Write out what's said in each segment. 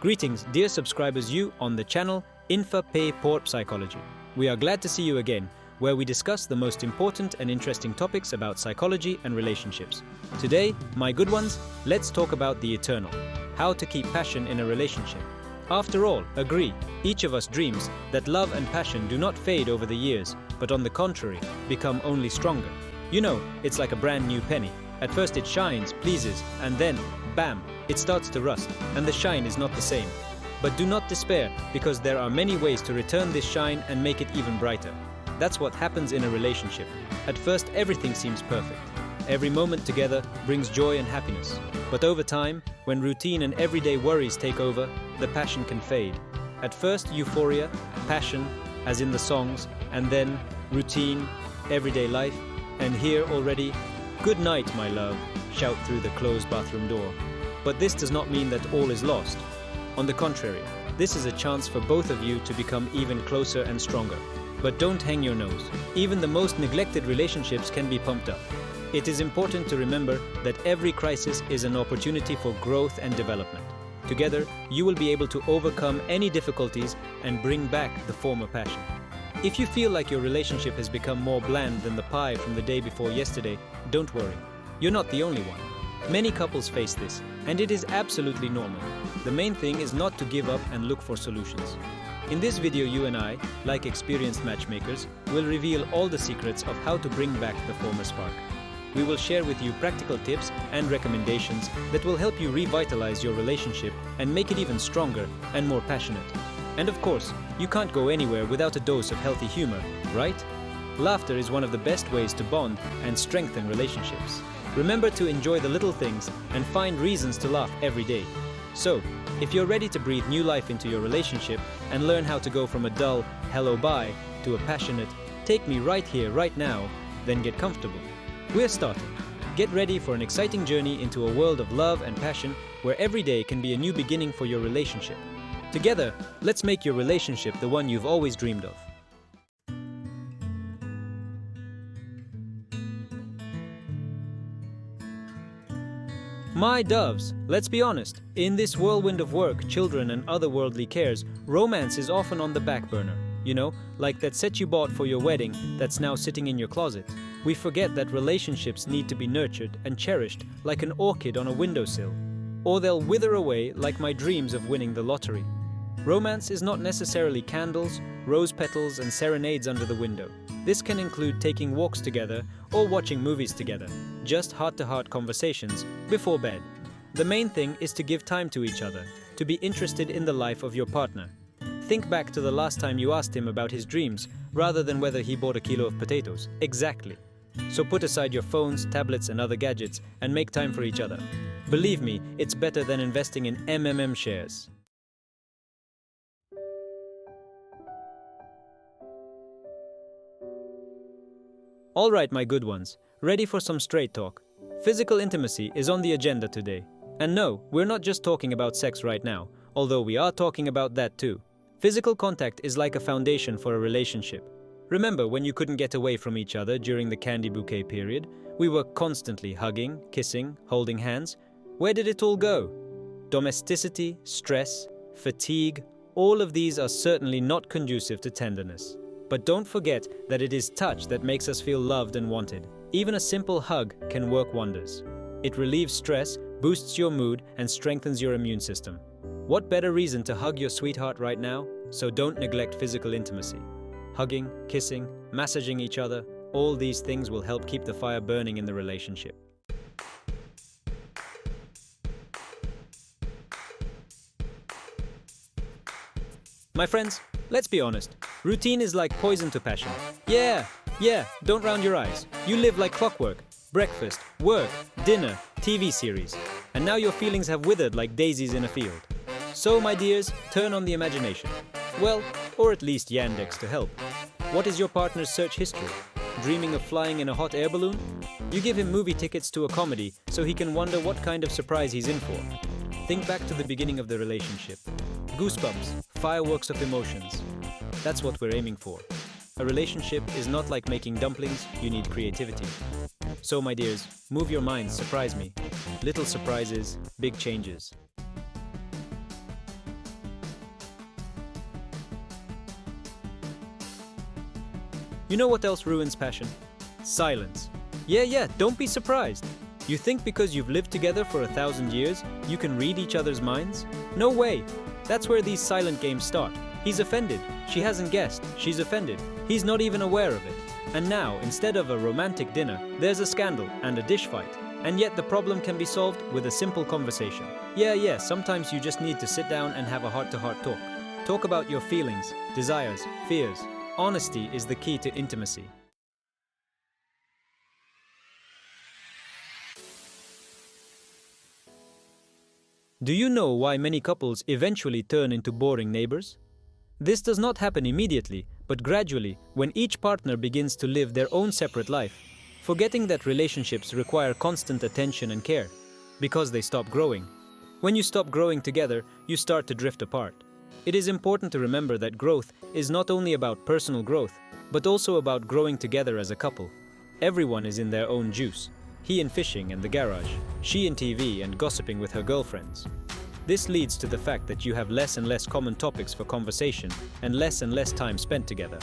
Greetings, dear subscribers, you on the channel INFAPORTPSYCHOLOGY. We are glad to see you again, where we discuss the most important and interesting topics about psychology and relationships. Today, my good ones, let's talk about the eternal. How to keep passion in a relationship. After all, agree, each of us dreams that love and passion do not fade over the years, but on the contrary, become only stronger. You know, it's like a brand new penny. At first it shines, pleases, and then, bam, it starts to rust, and the shine is not the same. But do not despair, because there are many ways to return this shine and make it even brighter. That's what happens in a relationship. At first, everything seems perfect. Every moment together brings joy and happiness. But over time, when routine and everyday worries take over, the passion can fade. At first, euphoria, passion, as in the songs, and then routine, everyday life, and here already, "Good night, my love," shout through the closed bathroom door. But this does not mean that all is lost. On the contrary, this is a chance for both of you to become even closer and stronger. But don't hang your nose. Even the most neglected relationships can be pumped up. It is important to remember that every crisis is an opportunity for growth and development. Together, you will be able to overcome any difficulties and bring back the former passion. If you feel like your relationship has become more bland than the pie from the day before yesterday, don't worry. You're not the only one. Many couples face this, and it is absolutely normal. The main thing is not to give up and look for solutions. In this video, you and I, like experienced matchmakers, will reveal all the secrets of how to bring back the former spark. We will share with you practical tips and recommendations that will help you revitalize your relationship and make it even stronger and more passionate. And of course, you can't go anywhere without a dose of healthy humor, right? Laughter is one of the best ways to bond and strengthen relationships. Remember to enjoy the little things and find reasons to laugh every day. So, if you're ready to breathe new life into your relationship and learn how to go from a dull hello bye to a passionate take me right here, right now, then get comfortable. We're starting. Get ready for an exciting journey into a world of love and passion where every day can be a new beginning for your relationship. Together, let's make your relationship the one you've always dreamed of. My doves, let's be honest, in this whirlwind of work, children and other worldly cares, romance is often on the back burner. You know, like that set you bought for your wedding that's now sitting in your closet. We forget that relationships need to be nurtured and cherished like an orchid on a windowsill, or they'll wither away like my dreams of winning the lottery. Romance is not necessarily candles, rose petals, and serenades under the window. This can include taking walks together or watching movies together, just heart-to-heart conversations before bed. The main thing is to give time to each other, to be interested in the life of your partner. Think back to the last time you asked him about his dreams, rather than whether he bought a kilo of potatoes. Exactly. So put aside your phones, tablets, and other gadgets and make time for each other. Believe me, it's better than investing in MMM shares. Alright, my good ones, ready for some straight talk. Physical intimacy is on the agenda today. And no, we're not just talking about sex right now, although we are talking about that too. Physical contact is like a foundation for a relationship. Remember when you couldn't get away from each other during the candy bouquet period? We were constantly hugging, kissing, holding hands. Where did it all go? Domesticity, stress, fatigue, all of these are certainly not conducive to tenderness. But don't forget that it is touch that makes us feel loved and wanted. Even a simple hug can work wonders. It relieves stress, boosts your mood, and strengthens your immune system. What better reason to hug your sweetheart right now? So don't neglect physical intimacy. Hugging, kissing, massaging each other, all these things will help keep the fire burning in the relationship. My friends, let's be honest. Routine is like poison to passion. Yeah, don't round your eyes. You live like clockwork. Breakfast, work, dinner, TV series. And now your feelings have withered like daisies in a field. So, my dears, turn on the imagination. Well, or at least Yandex to help. What is your partner's search history? Dreaming of flying in a hot air balloon? You give him movie tickets to a comedy so he can wonder what kind of surprise he's in for. Think back to the beginning of the relationship. Goosebumps, fireworks of emotions. That's what we're aiming for. A relationship is not like making dumplings, you need creativity. So my dears, move your minds, surprise me. Little surprises, big changes. You know what else ruins passion? Silence. Yeah, don't be surprised. You think because you've lived together for 1,000 years, you can read each other's minds? No way. That's where these silent games start. He's offended. She hasn't guessed. She's offended. He's not even aware of it. And now, instead of a romantic dinner, there's a scandal and a dish fight. And yet the problem can be solved with a simple conversation. Yeah, sometimes you just need to sit down and have a heart-to-heart talk. Talk about your feelings, desires, fears. Honesty is the key to intimacy. Do you know why many couples eventually turn into boring neighbors? This does not happen immediately, but gradually, when each partner begins to live their own separate life, forgetting that relationships require constant attention and care, because they stop growing. When you stop growing together, you start to drift apart. It is important to remember that growth is not only about personal growth, but also about growing together as a couple. Everyone is in their own juice. He in fishing and the garage, she in TV and gossiping with her girlfriends. This leads to the fact that you have less and less common topics for conversation and less time spent together.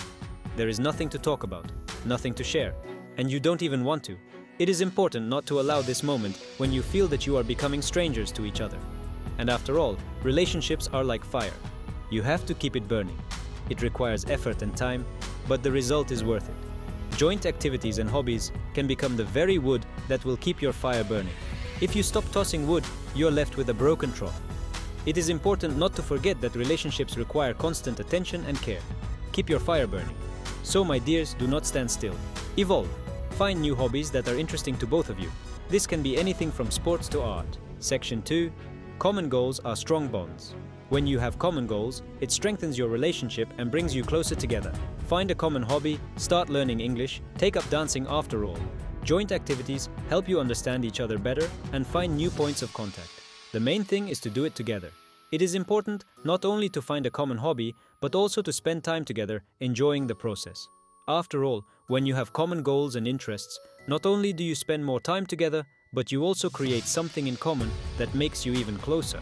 There is nothing to talk about, nothing to share, and you don't even want to. It is important not to allow this moment when you feel that you are becoming strangers to each other. And after all, relationships are like fire. You have to keep it burning. It requires effort and time, but the result is worth it. Joint activities and hobbies can become the very wood that will keep your fire burning. If you stop tossing wood, you're left with a broken trough. It is important not to forget that relationships require constant attention and care. Keep your fire burning. So, my dears, do not stand still. Evolve. Find new hobbies that are interesting to both of you. This can be anything from sports to art. Section 2. Common goals are strong bonds. When you have common goals, it strengthens your relationship and brings you closer together. Find a common hobby, start learning English, take up dancing after all. Joint activities help you understand each other better and find new points of contact. The main thing is to do it together. It is important not only to find a common hobby, but also to spend time together, enjoying the process. After all, when you have common goals and interests, not only do you spend more time together, but you also create something in common that makes you even closer.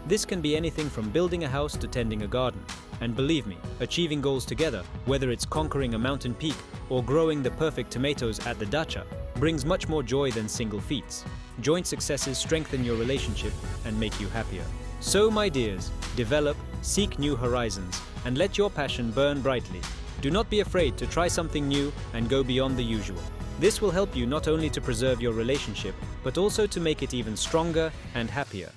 This can be anything from building a house to tending a garden. And believe me, achieving goals together, whether it's conquering a mountain peak or growing the perfect tomatoes at the dacha, brings much more joy than single feats. Joint successes strengthen your relationship and make you happier. So, my dears, develop, seek new horizons, and let your passion burn brightly. Do not be afraid to try something new and go beyond the usual. This will help you not only to preserve your relationship, but also to make it even stronger and happier.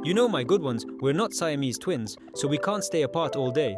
You know, my good ones, we're not Siamese twins, so we can't stay apart all day.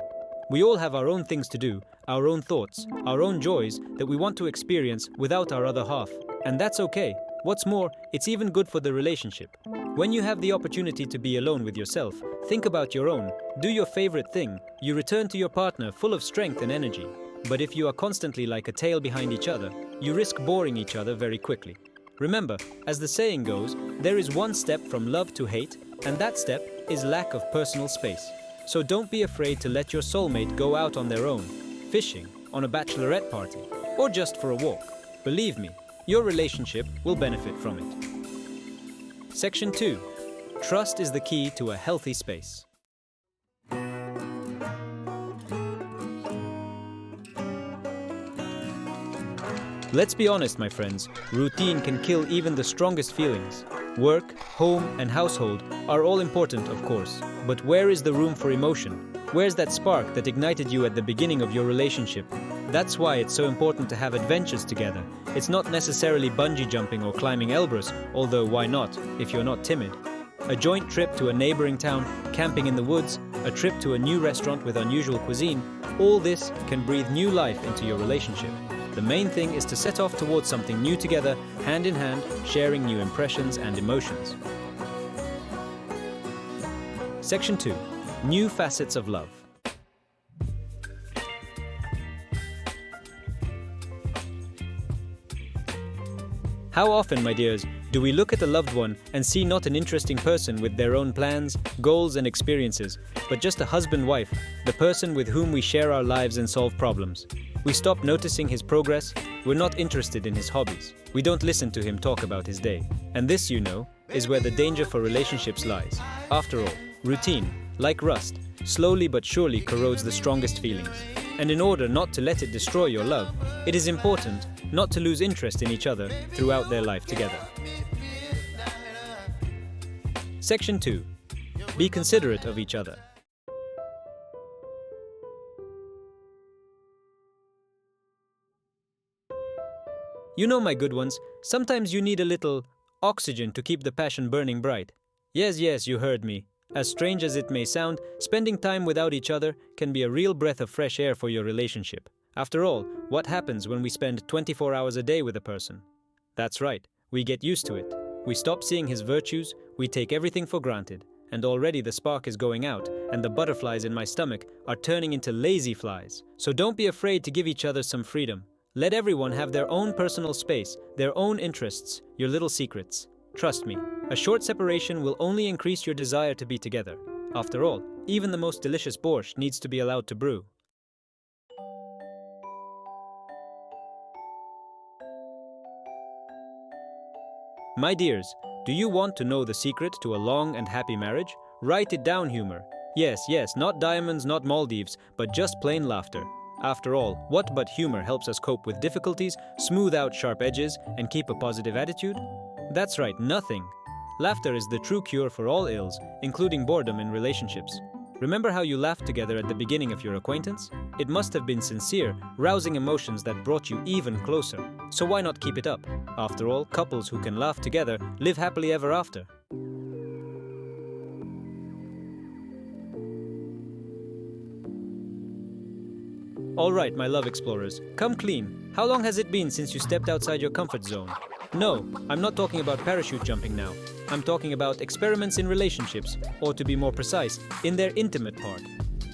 We all have our own things to do, our own thoughts, our own joys that we want to experience without our other half. And that's okay. What's more, it's even good for the relationship. When you have the opportunity to be alone with yourself, think about your own, do your favorite thing, you return to your partner full of strength and energy. But if you are constantly like a tail behind each other, you risk boring each other very quickly. Remember, as the saying goes, there is one step from love to hate, and that step is lack of personal space. So don't be afraid to let your soulmate go out on their own, fishing, on a bachelorette party, or just for a walk. Believe me, your relationship will benefit from it. Section 2. Trust is the key to a healthy space. Let's be honest, my friends, routine can kill even the strongest feelings. Work, home, and household are all important, of course, but where is the room for emotion? Where's that spark that ignited you at the beginning of your relationship? That's why it's so important to have adventures together. It's not necessarily bungee jumping or climbing Elbrus, although why not, if you're not timid. A joint trip to a neighboring town, camping in the woods, a trip to a new restaurant with unusual cuisine, all this can breathe new life into your relationship. The main thing is to set off towards something new together, hand in hand, sharing new impressions and emotions. Section 2. New facets of love. How often, my dears, do we look at a loved one and see not an interesting person with their own plans, goals and experiences, but just a husband-wife, the person with whom we share our lives and solve problems? We stop noticing his progress, we're not interested in his hobbies. We don't listen to him talk about his day. And this, you know, is where the danger for relationships lies. After all, routine, like rust, slowly but surely corrodes the strongest feelings. And in order not to let it destroy your love, it is important not to lose interest in each other throughout their life together. Section 2. Be considerate of each other. You know, my good ones, sometimes you need a little oxygen to keep the passion burning bright. Yes, you heard me. As strange as it may sound, spending time without each other can be a real breath of fresh air for your relationship. After all, what happens when we spend 24 hours a day with a person? That's right, we get used to it. We stop seeing his virtues, we take everything for granted, and already the spark is going out, and the butterflies in my stomach are turning into lazy flies. So don't be afraid to give each other some freedom. Let everyone have their own personal space, their own interests, your little secrets. Trust me, a short separation will only increase your desire to be together. After all, even the most delicious borscht needs to be allowed to brew. My dears, do you want to know the secret to a long and happy marriage? Write it down, humor. Yes, not diamonds, not Maldives, but just plain laughter. After all, what but humor helps us cope with difficulties, smooth out sharp edges, and keep a positive attitude? That's right, nothing. Laughter is the true cure for all ills, including boredom in relationships. Remember how you laughed together at the beginning of your acquaintance? It must have been sincere, rousing emotions that brought you even closer. So why not keep it up? After all, couples who can laugh together live happily ever after. All right, my love explorers, come clean. How long has it been since you stepped outside your comfort zone? No, I'm not talking about parachute jumping now. I'm talking about experiments in relationships, or to be more precise, in their intimate part.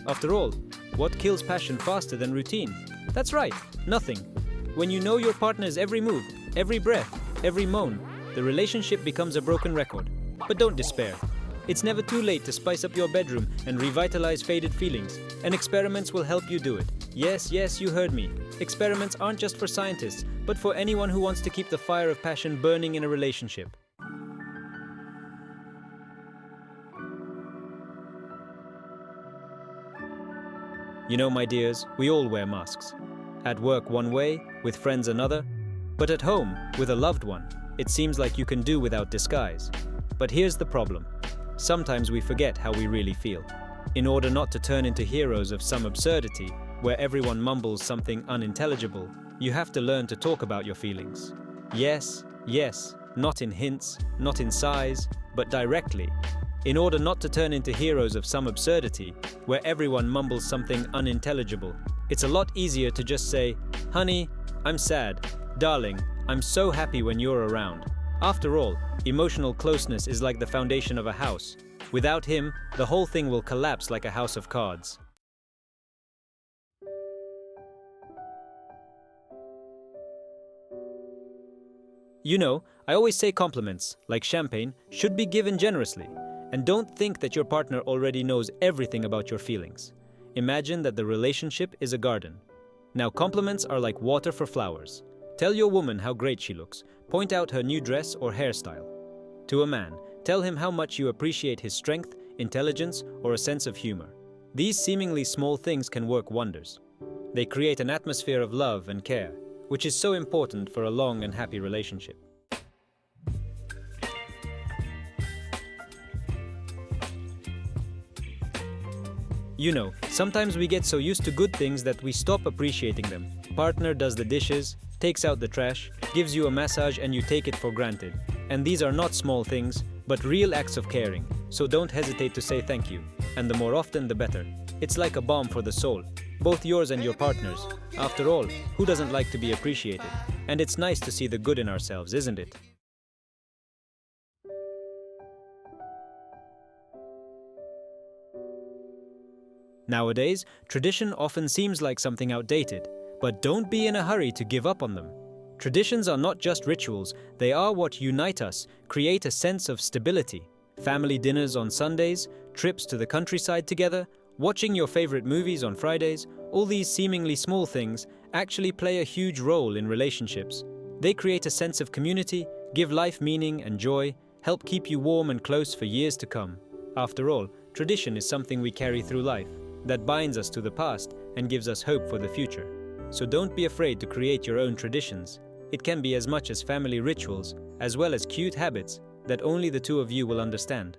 After all, what kills passion faster than routine? That's right, nothing. When you know your partner's every move, every breath, every moan, the relationship becomes a broken record. But don't despair. It's never too late to spice up your bedroom and revitalize faded feelings, and experiments will help you do it. Yes, you heard me. Experiments aren't just for scientists, but for anyone who wants to keep the fire of passion burning in a relationship. You know, my dears, we all wear masks. At work one way, with friends another, but at home, with a loved one, it seems like you can do without disguise. But here's the problem. Sometimes we forget how we really feel. In order not to turn into heroes of some absurdity, where everyone mumbles something unintelligible, you have to learn to talk about your feelings. Yes, not in hints, not in sighs, but directly. In order not to turn into heroes of some absurdity, where everyone mumbles something unintelligible, it's a lot easier to just say, "Honey, I'm sad. Darling, I'm so happy when you're around." After all, emotional closeness is like the foundation of a house. Without him, the whole thing will collapse like a house of cards. You know, I always say compliments, like champagne, should be given generously. And don't think that your partner already knows everything about your feelings. Imagine that the relationship is a garden. Now, compliments are like water for flowers. Tell your woman how great she looks. Point out her new dress or hairstyle. To a man, tell him how much you appreciate his strength, intelligence, or a sense of humor. These seemingly small things can work wonders. They create an atmosphere of love and care, which is so important for a long and happy relationship. You know, sometimes we get so used to good things that we stop appreciating them. Partner does the dishes, takes out the trash, gives you a massage, and you take it for granted. And these are not small things, but real acts of caring. So don't hesitate to say thank you. And the more often, the better. It's like a balm for the soul, both yours and your partner's. After all, who doesn't like to be appreciated? And it's nice to see the good in ourselves, isn't it? Nowadays, tradition often seems like something outdated, but don't be in a hurry to give up on them. Traditions are not just rituals, they are what unite us, create a sense of stability. Family dinners on Sundays, trips to the countryside together, watching your favorite movies on Fridays, all these seemingly small things actually play a huge role in relationships. They create a sense of community, give life meaning and joy, help keep you warm and close for years to come. After all, tradition is something we carry through life, that binds us to the past and gives us hope for the future. So don't be afraid to create your own traditions. It can be as much as family rituals, as well as cute habits that only the two of you will understand.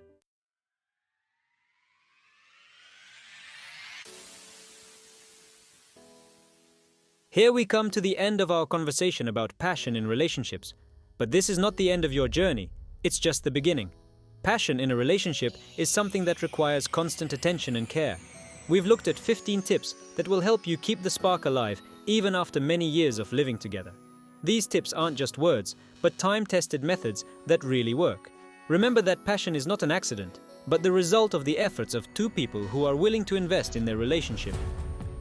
Here we come to the end of our conversation about passion in relationships. But this is not the end of your journey, it's just the beginning. Passion in a relationship is something that requires constant attention and care. We've looked at 15 tips that will help you keep the spark alive even after many years of living together. These tips aren't just words, but time-tested methods that really work. Remember that passion is not an accident, but the result of the efforts of two people who are willing to invest in their relationship.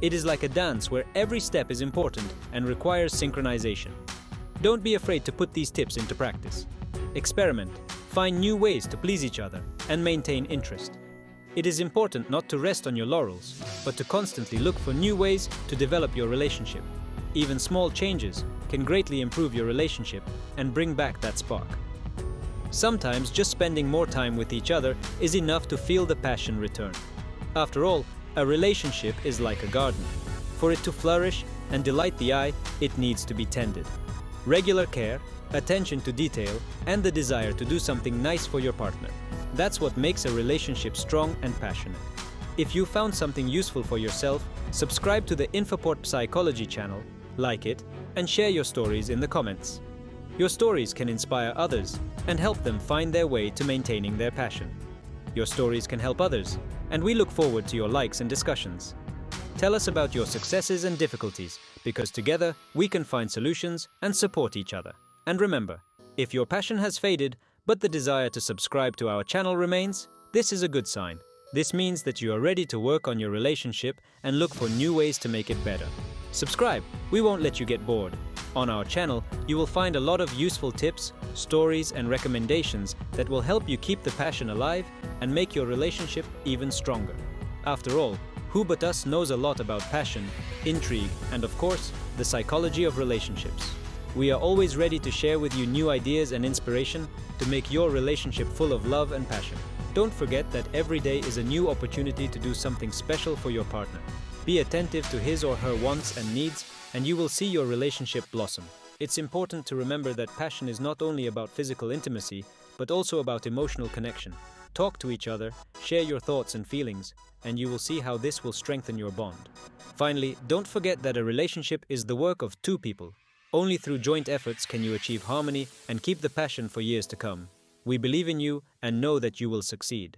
It is like a dance where every step is important and requires synchronization. Don't be afraid to put these tips into practice. Experiment, find new ways to please each other, and maintain interest. It is important not to rest on your laurels, but to constantly look for new ways to develop your relationship. Even small changes can greatly improve your relationship and bring back that spark. Sometimes just spending more time with each other is enough to feel the passion return. After all, a relationship is like a garden. For it to flourish and delight the eye, it needs to be tended. Regular care, attention to detail, and the desire to do something nice for your partner. That's what makes a relationship strong and passionate. If you found something useful for yourself, subscribe to the INFAPORT Psychology channel, like it, and share your stories in the comments. Your stories can inspire others and help them find their way to maintaining their passion. Your stories can help others, and we look forward to your likes and discussions. Tell us about your successes and difficulties, because together we can find solutions and support each other. And remember, if your passion has faded, but the desire to subscribe to our channel remains, this is a good sign. This means that you are ready to work on your relationship and look for new ways to make it better. Subscribe, we won't let you get bored. On our channel, you will find a lot of useful tips, stories, and recommendations that will help you keep the passion alive and make your relationship even stronger. After all, who but us knows a lot about passion, intrigue, and of course, the psychology of relationships. We are always ready to share with you new ideas and inspiration to make your relationship full of love and passion. Don't forget that every day is a new opportunity to do something special for your partner. Be attentive to his or her wants and needs, and you will see your relationship blossom. It's important to remember that passion is not only about physical intimacy, but also about emotional connection. Talk to each other, share your thoughts and feelings, and you will see how this will strengthen your bond. Finally, don't forget that a relationship is the work of two people. Only through joint efforts can you achieve harmony and keep the passion for years to come. We believe in you and know that you will succeed.